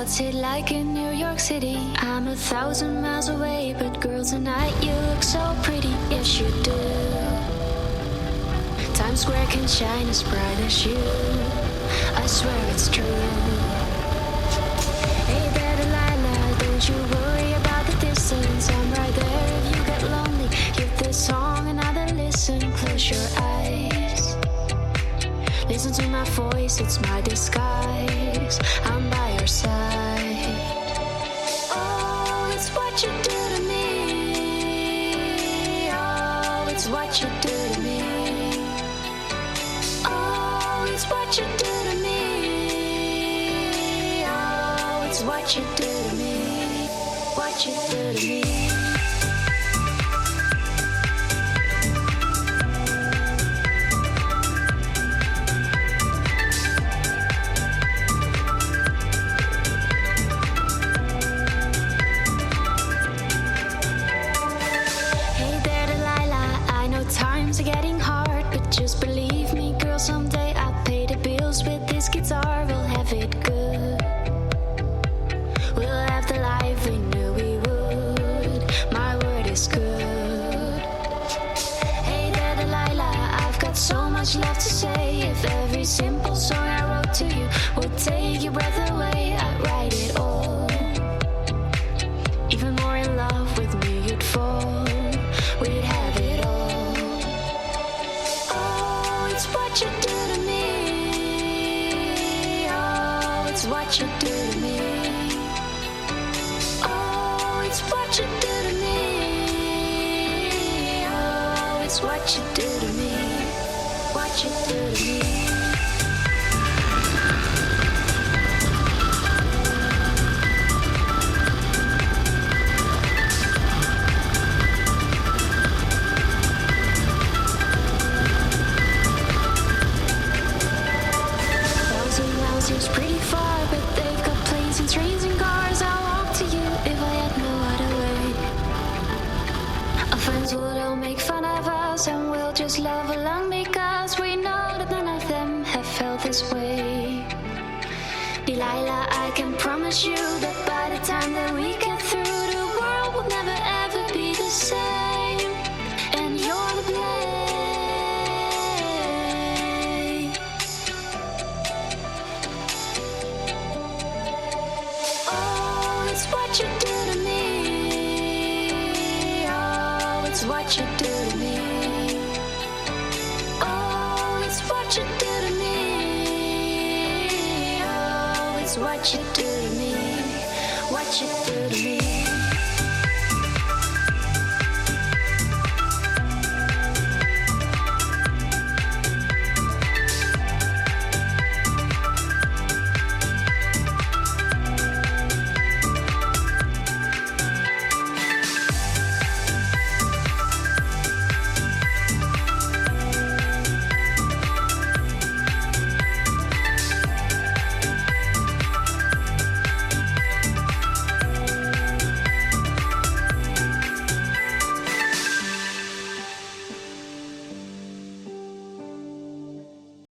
What's it like in New York City? I'm 1,000 miles away, but girl, tonight you look so pretty. Yes, you do. Times Square can shine as bright as you. I swear it's true. Hey there, Delilah, don't you worry about the distance. I'm right there if you get lonely. Give this song another listen. Close your eyes. Listen to my voice, it's my disguise. I'm by your side. Oh, it's what you do to me. Oh, it's what you do to me. Oh, it's what you do to me. Oh, it's what you do to me. What you do to me. Times are getting hard, but just believe me, girl, someday I'll pay the bills with this guitar. We'll have it good. We'll have the life we knew we would. My word is good. Hey there, Delilah, I've got so much left to say. If every simple song I wrote to you would take your breath away, I'd write it all. Even more in love with me you'd fall. We'd have it all. What you do to me. Oh, it's what you do to me. Oh, it's what you do to me. Oh, it's what you do to me. What you do to me. Seems pretty far, but they've got planes and trains and cars. I'll walk to you if I had no other way. Our friends would all make fun of us, and we'll just love along because we know that none of them have felt this way. Delilah, I can promise you that by the time that we get through, the world will never ever be the same. And you're the blame. It's what you do to me. Oh, it's what you do to me. Oh, it's what you do to me. Oh, it's what you do to me. What you do to me.